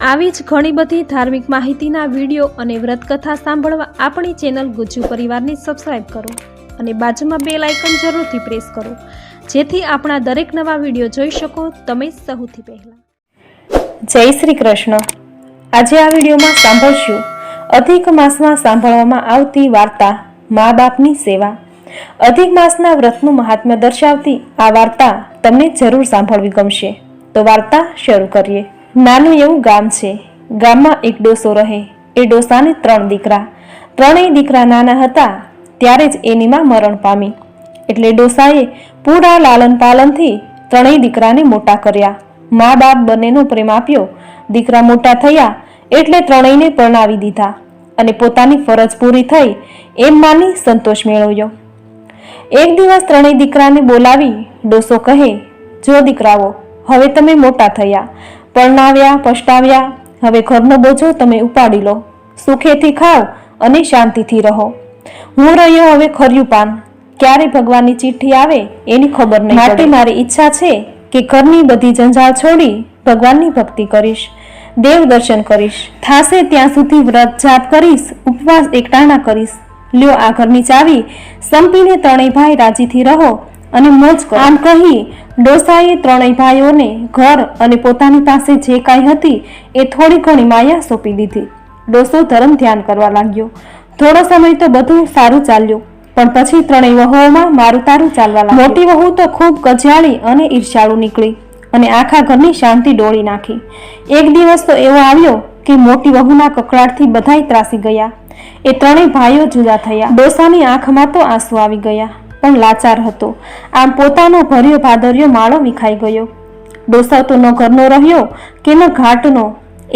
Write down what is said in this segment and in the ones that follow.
આવી જ ઘણી બધી ધાર્મિક માહિતીના વિડીયો અને વ્રતકથા સાંભળવા આપણી ચેનલ ગુજ્જુ પરિવારને સબસ્ક્રાઇબ કરો અને બાજુમાં બેલ આઇકન જરૂરથી પ્રેસ કરો, જેથી આપણા દરેક નવા વિડીયો જોઈ શકો તમે સૌથી પહેલા. જય શ્રી કૃષ્ણ. આજે આ વિડીયોમાં સાંભળશું અધિક માસમાં સાંભળવામાં આવતી વાર્તા મા બાપની સેવા. અધિક માસના વ્રતનું મહાત્મ્ય દર્શાવતી આ વાર્તા તમને જરૂર સાંભળવી ગમશે. તો વાર્તા શરૂ કરીએ. નાનું એવું ગામ છે. ગામમાં એક ડોસો રહે. એ ડોસાને 3 દીકરા. ત્રણેય દીકરા નાના હતા ત્યારે જ એની માં મરણ પામી. એટલે ડોસાએ પૂરા લાલન પાલનથી ત્રણેય દીકરાને મોટા કર્યા. મા બાપ બંનેનો પ્રેમ આપ્યો. દીકરા મોટા થયા એટલે ત્રણેયને પરણાવી દીધા અને પોતાની ફરજ પૂરી થઈ એમ માની સંતોષ મેળવ્યો. એક દિવસ ત્રણેય દીકરાને બોલાવી ડોસો કહે, જો દીકરાઓ, હવે તમે મોટા થયા, પરણાવ્યા, પસ્તાવ્યા, હવે ઘરનો બોજો તમે ઉપાડી લો. સુખેથી ખાઓ અને શાંતિથી રહો. હું રહ્યો હવે ખર્યું પાન. ક્યારે ભગવાનની ચિઠ્ઠી આવે એની ખબર નહીં. માટે મારી ઈચ્છા છે કે ઘરની બધી જંજાળ છોડી ભગવાનની ભક્તિ કરીશ, દેવ દર્શન કરીશ. થાશે ત્યાં સુધી વ્રત જાપ કરીશ, ઉપવાસ એકટાણા કરીશ. લ્યો આ ઘરની ચાવી, સંપીને ત્રણેય ભાઈ રાજીથી રહો અને મોજ કરો. આમ કહી ડોસાએ ત્રણેય ભાઈઓને ઘર અને પોતાની પાસે જે કાંઈ હતી એ થોડી ઘણી માયા સોંપી દીધી. ડોસો ધર્મ ધ્યાન કરવા લાગ્યો. થોડો સમય તો બધું સારું ચાલ્યું, પણ પછી ત્રણેય વહુઓમાં મારું તારું ચાલવા લાગ્યું. મોટી વહુ તો ખૂબ કજિયાળી અને ઈર્ષ્યાળુ નીકળી અને આખા ઘરની શાંતિ ડોળી નાખી. એક દિવસ તો એવો આવ્યો કે મોટી વહુના કકળાટથી બધાય ત્રાસી ગયા. એ ત્રણેય ભાઈઓ જુદા થયા. ડોસાની આંખમાં તો આંસુ આવી ગયા, પણ લાચાર હતો. આમ પોતાનો ભર્યો ભાદર્યો માળો વિખાઈ ગયો. ડોસા તો ન ઘરનો રહ્યો કે ન ઘાટનો,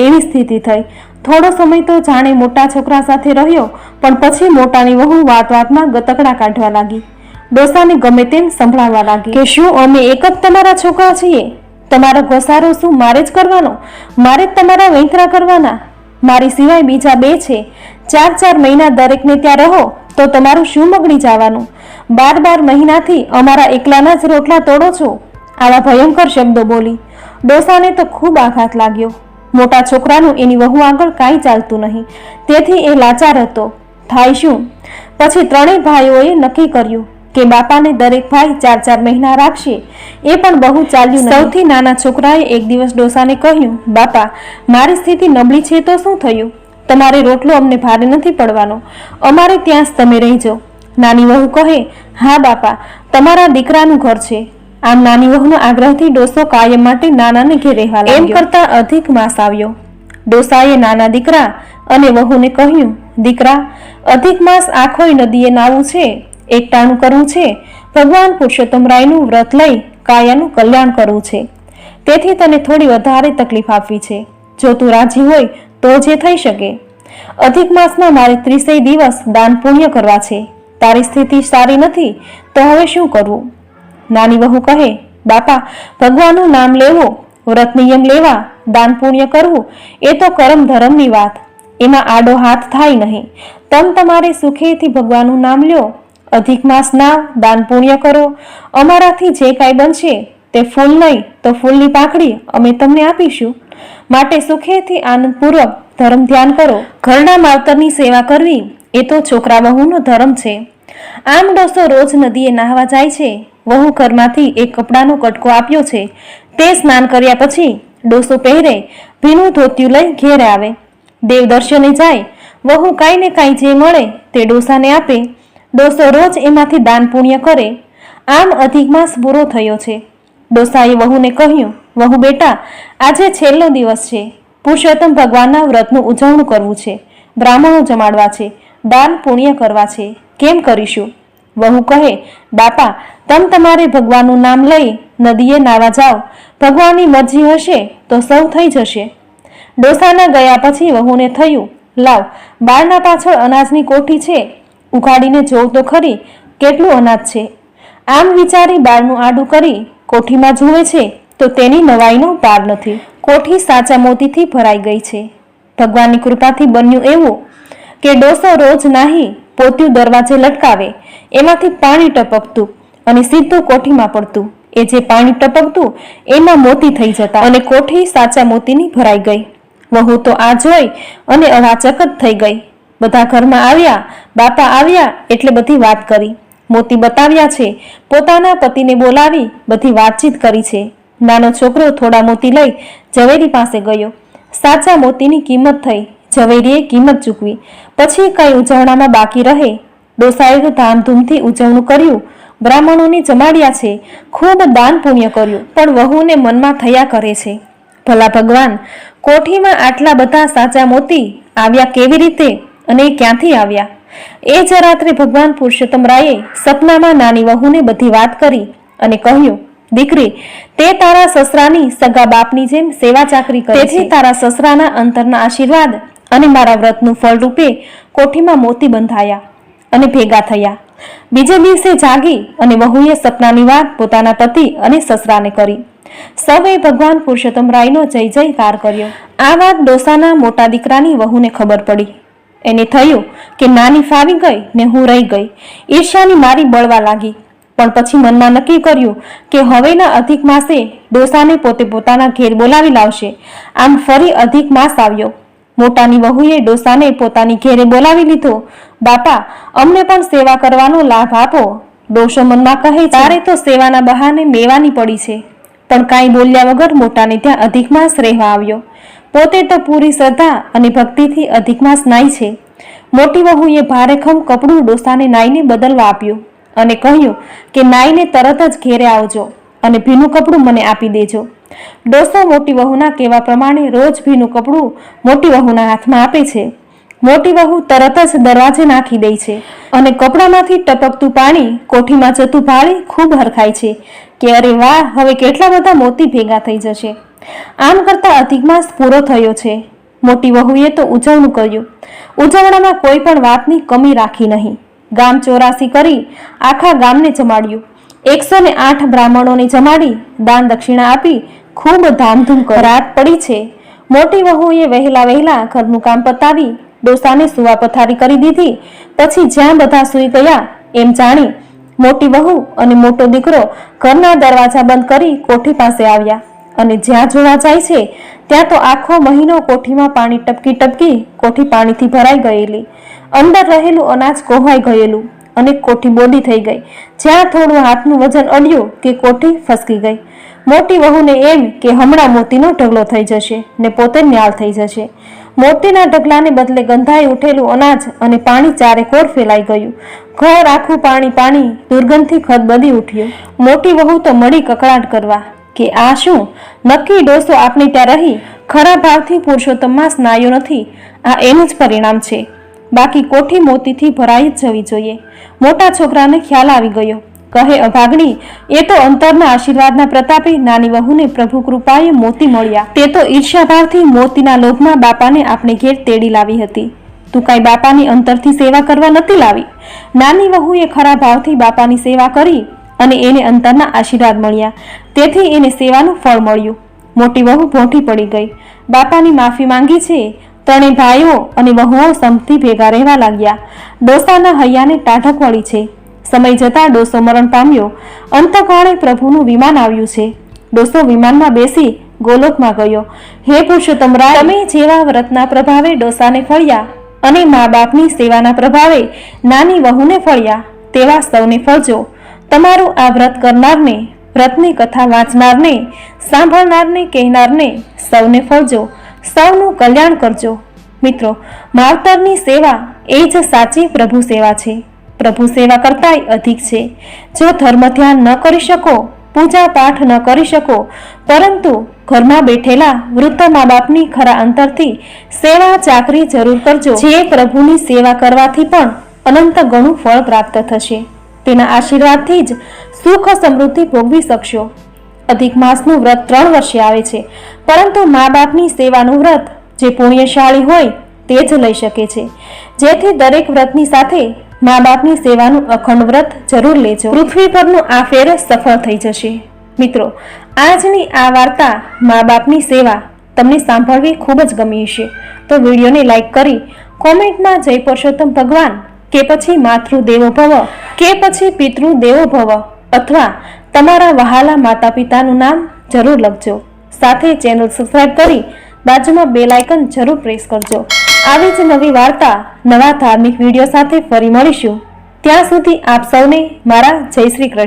એવી સ્થિતિ થઈ. થોડો સમય તો જાણે મોટા છોકરા સાથે રહ્યો, પણ પછી મોટાની વહુ વાત વાતમાં ગતકડા કાઢવા લાગી. ડોસાને ગમે તેમ સંભળાવવા લાગી કે શું અમે એક જ તમારા છોકરા છીએ? તમારો ઘસારો શું મારે જ કરવાનો? મારે જ તમારા વૈંતરા કરવાના? મારી સિવાય બીજા 2 છે. 4 મહિના દરેકને ત્યાં રહો તો તમારું શું બગડી જવાનું? 12 મહિનાથી અમારા એકલાના જ રોટલા તોડો છો. આવા ભયંકર શબ્દો બોલી. ડોસાને તો ખૂબ આઘાત લાગ્યો. મોટા છોકરાનું એની વહુ આગળ કાંઈ ચાલતું નહીં, તેથી એ લાચાર હતો. થાય શું? પછી ત્રણેય ભાઈઓએ નક્કી કર્યું કે બાપાને દરેક ભાઈ 4 મહિના રાખશે. એ પણ બહુ ચાલ્યું નહીં. સૌથી નાના છોકરાએ એક દિવસ ડોસાને કહ્યું, બાપા, મારી સ્થિતિ નબળી છે તો શું થયું? તમારે રોટલો અમને ભારે નથી પડવાનો, અમારે ત્યાં જ તમે રહીજો. નાની વહુ કહે, હા બાપા, તમારા દીકરાનું ઘર છે. આમ નાની વહુના આગ્રહથી ડોસો કાયમ માટે નાનાને ઘેર રહેવા લાગ્યો. એમ કરતા અધિક માસ આવ્યો. ડોસાએ નાના દીકરા અને વહુને કહ્યું, દીકરા, અધિક માસ આખોય નદીએ નાવું છે, એકટાણું કરવું છે, ભગવાન પુરુષોત્તમ રાયનું વ્રત લઈ કાયાનું કલ્યાણ કરવું છે. તેથી તને થોડી વધારે તકલીફ આપવી છે. જો તું રાજી હોય તો જે થઈ શકે. અધિક માસમાં મારે 30 દિવસ દાન પુણ્ય કરવા છે. તારી સ્થિતિ સારી નથી તો હવે શું કરવું? નાની વહુ કહે, બાપા, ભગવાનનું નામ લેવું, વ્રત નિયમ લેવા, દાન પુણ્ય કરવું એ તો કરમ ધર્મની વાત. એમાં આડો હાથ થાય નહીં. તમારે સુખેથી ભગવાનનું નામ લ્યો, અધિક માસ નાવ, દાન પુણ્ય કરો. અમારાથી જે કાંઈ બનશે તે ફૂલ નહીં તો ફૂલની પાંખડી અમે તમને આપીશું. માટે સુખેથી આનંદપૂર્વક ધર્મ ધ્યાન કરો. ઘરના માવતરની સેવા કરવી એ તો છોકરા વહુનો ધર્મ છે. આમ ડોસો રોજ નદીએ નાહવા જાય છે. વહુ ઘરમાંથી એક કપડાનો કટકો આપ્યો છે. તે સ્નાન કર્યા પછી ડોસો પહેરે, ભીનું ધોતિયું લઈ ઘેર આવે. દેવ દર્શને જાય. વહુ કાંઈ ને કાંઈ જે મળે તે ડોસાને આપે. ડોસો રોજ એમાંથી દાન પુણ્ય કરે. આમ અધિક માસ પૂરો થયો છે. ડોસાએ વહુને કહ્યું, વહુ બેટા, આજે છેલ્લો દિવસ છે. પુરુષોત્તમ ભગવાનના વ્રતનું ઉજવણું કરવું છે, બ્રાહ્મણો જમાડવા છે, દાન પુણ્ય કરવા છે. કેમ કરીશું? વહુ કહે, બાપા, તમારે ભગવાનનું નામ લઈ નદીએ નાવા જાઓ. ભગવાનની મરજી હશે તો સૌ થઈ જશે. ડોસાના ગયા પછી વહુને થયું, લાવ, બારના પાછળ અનાજની કોઠી છે, ઉઘાડીને જોઉં તો ખરી કેટલું અનાજ છે. આમ વિચારી બારનું આડું કરી કોઠીમાં જુએ છે તો તેની નવાઈનો પાર નથી. કોઠી સાચા મોતીથી ભરાઈ ગઈ છે. ભગવાનની કૃપાથી બન્યું એવું કે ડોસો રોજ નાહી પોત્યું દરવાજે લટકાવે. એમાંથી પાણી ટપકતું અને સીધું કોઠીમાં પડતું. એ જે પાણી ટપકતું એમાં મોતી થઈ જતા અને કોઠી સાચા મોતીની ભરાઈ ગઈ. વહુ તો આ જોઈ અને અવાચક જ થઈ ગઈ. બધા ઘરમાં આવ્યા, બાપા આવ્યા એટલે બધી વાત કરી. મોતી બતાવ્યા છે, પોતાના પતિને બોલાવી બધી વાતચીત કરી છે. નાનો છોકરો થોડા મોતી લઈ ઝવેરી પાસે ગયો. સાચા મોતીની કિંમત થઈ, ઝવેરીએ કિંમત ચૂકવી. પછી કઈ ઉજવણામાં બાકી રહે. ડોસાએ તો ધામધૂમથી ઉજવણું કર્યું, બ્રાહ્મણોને જમાડ્યા છે, ખૂબ દાન પુણ્ય કર્યું. પણ વહુને મનમાં થયા કરે છે, ભલા ભગવાન, કોઠીમાં આટલા બધા સાચા મોતી આવ્યા કેવી રીતે અને એ ક્યાંથી આવ્યા? એ જ રાત્રે ભગવાન પુરુષોત્તમ રાયે સપનામાં નાની વહુને બધી વાત કરી અને કહ્યું, દીકરી, તે તારા સસરાની સગા બાપની જેમ સેવા ચાકરી કરી, તેથી તારા સસરાના અંતરના આશીર્વાદ અને મારા વ્રતનું ફળ રૂપે કોઠીમાં મોતી બંધાયા અને ભેગા થયા. બીજે દિવસે જાગી અને વહુએ સપનાની વાત પોતાના પતિ અને સસરાને કરી. સૌએ ભગવાન પુરુષોત્તમ રાયનો જય જયકાર કર્યો. આ વાત ડોસાના મોટા દીકરાની વહુને ખબર પડી. એને થયું કે નાની ફાવી ગઈ ને હું રહી ગઈ. ઈર્ષ્યાની મારી બળવા લાગી. પણ પછી મનમાં નક્કી કર્યું કે હવેના અધિક માસે ડોસાને પોતે પોતાના ઘેર બોલાવી લાવશે. આમ ફરી અધિક માસ આવ્યો. મોટાની વહુએ ડોસાને પોતાની ઘેરે બોલાવી લીધો. બાપા, અમને પણ સેવા કરવાનો લાભ આપો. ડોસો મનમાં કહે, તારે તો સેવાના બહાને મેવાની પડી છે. પણ કાંઈ બોલ્યા વગર મોટાને ત્યાં અધિક માસ રહેવા આવ્યો. પોતે તો પૂરી શ્રદ્ધા અને ભક્તિથી અધિક માસ નાઈ છે. મોટી વહુએ ભારેખમ કપડું ડોસાને નાઈને બદલવા આપ્યું અને કહ્યું કે નાઈને તરત જ ઘેરે આવજો અને ભીનું કપડું મને આપી દેજો. ડોસો મોટી વહુના કહેવા પ્રમાણે રોજ ભીનું કપડું મોટી વહુના હાથમાં આપે છે. મોટી વહુ તરત જ દરવાજે નાખી દે છે અને કપડામાંથી ટપકતું પાણી કોઠીમાં જતું ભાળી ખૂબ હરખાય છે કે અરે વાહ, હવે કેટલા બધા મોતી ભેગા થઈ જશે. આમ કરતા અધિક માસ પૂરો થયો છે. મોટી વહુએ તો ઉજવણું કર્યું. ઉજવણામાં કોઈ પણ વાતની કમી રાખી નહીં. ગામ ચોરાસી કરી આખા ગામને જમાડ્યું. 108 બ્રાહ્મણોને જમાડી દાન દક્ષિણા આપી ખૂબ ધામધૂમ કરી. રાત પડી છે. મોટી વહુએ વહેલા ઘરનું કામ પતાવી ડોસાને સુવા પથારી કરી દીધી. પછી જ્યાં બધા સૂઈ ગયા એમ જાણી મોટી વહુ અને મોટો દીકરો ઘરના દરવાજા બંધ કરી કોઠી પાસે આવ્યા અને જ્યાં જોવા જાય છે ત્યાં તો આખો મહિનો કોઠીમાં પાણી ટપકી કોઠી પાણીથી ભરાઈ ગયેલી. અંદર રહેલું અનાજ કોહવાઈ ગયેલું અને કોઠી બોડી થઈ ગઈ. જ્યાં થોડું હાથનું વજન અડ્યું કે કોઠી ફસકી ગઈ. મોટી વહુને એમ કે હમણાં મોતીનો ઢગલો થઈ જશે ને પોતે ન્યાલ થઈ જશે. મોતીના ઢગલાને બદલે ગંધાઈ ઉઠેલું અનાજ અને પાણી ચારેકોર ફેલાઈ ગયું. ઘર આખું પાણી દુર્ગંધથી ખદબદી ઉઠ્યું. મોટી વહુ તો મળી કકળાટ કરવા કે આ શું? નક્કી ડોસો આપણે ત્યાં રહી ખરા ભાવથી પુરુષોત્તમમાં સ્નાયો નથી. આ એનું જ પરિણામ છે. બાકી કોઠી મોતીથી ભરાઈ જ જવી જોઈએ. મોટા છોકરાને ખ્યાલ આવી ગયો. કહે, અભાગણી, એ તો અંતરના આશીર્વાદના પ્રતાપે નાની વહુને પ્રભુ કૃપાએ મોતી મળ્યા. તે તો ઈર્ષ્યાભાવથી મોતીના લોભમાં બાપાને આપણે ઘેર તેડી લાવી હતી. તું કાંઈ બાપાની અંતરથી સેવા કરવા નથી લાવી. નાની વહુએ ખરા ભાવથી બાપાની સેવા કરી અને એને અંતરના આશીર્વાદ મળ્યા. તેથી એને સેવાનું ફળ મળ્યું. મોટી વહુ ભોંઠી પડી ગઈ. બાપાની માફી માંગી છે. ત્રણેય ભાઈઓ અને વહુઓ સમથી ભેગા રહેવા લાગ્યા. ડોસાના હૈયાને ટાઢક વળી છે. સમય જતા ડોસો મરણ પામ્યો. અંતકાળે પ્રભુનું વિમાન આવ્યું છે. ડોસો વિમાનમાં બેસી ગોલોકમાં ગયો. હે પુરુષોત્તમ રાય, તમે જેવા વ્રતના પ્રભાવે ડોસાને ફળ્યા અને મા બાપની સેવાના પ્રભાવે નાની વહુને ફળ્યા તેવા સૌને ફળજો. તમારું આ વ્રત કરનારને, વ્રતની કથા વાંચનારને, સાંભળનારને, કહેનારને સૌને ફળજો. સૌનું કલ્યાણ કરજો. મિત્રો, માવતરની સેવા એ જ સાચી પ્રભુ સેવા છે. પ્રભુ સેવા કરતાંય અધિક છે. જો ધર્મ ધ્યાન ન કરી શકો, પૂજા પાઠ ન કરી શકો, પરંતુ ઘરમાં બેઠેલા વૃદ્ધ મા બાપની ખરા અંતરથી સેવા ચાકરી જરૂર કરજો. જે પ્રભુની સેવા કરવાથી પણ અનંત ગણું ફળ પ્રાપ્ત થશે. તેના આશીર્વાદથી જ સુખ સમૃદ્ધિ ભોગવી શકશો. અધિક માસનું વ્રત 3 વર્ષે આવે છે, પરંતુ મા બાપની સેવાનું વ્રત જે પુણ્યશાળી હોય તે જ લઈ શકે છે. જેથી દરેક વ્રતની સાથે મા બાપની સેવાનું અખંડ વ્રત જરૂર લેજો. પૃથ્વી પરનું આ ફેર સફળ થઈ જશે. મિત્રો, આજની આ વાર્તા મા બાપની સેવા તમને સાંભળવી ખૂબ જ ગમી હશે. તો વિડીયોને લાઈક કરી કોમેન્ટમાં જય પુરુષોત્તમ ભગવાન કે પછી માતૃદેવો ભવ કે પછી પિતૃદેવો ભવ અથવા તમારા વહાલા માતા પિતાનું નામ જરૂર લખજો. સાથે ચેનલ સબસ્ક્રાઇબ કરી બાજુમાં બેલ આઇકન જરૂર પ્રેસ કરજો. આવી જ નવી વાર્તા નવા ધાર્મિક વિડીયો સાથે ફરી મળીશું. ત્યાં સુધી આપ સૌને મારા જય શ્રી કૃષ્ણ.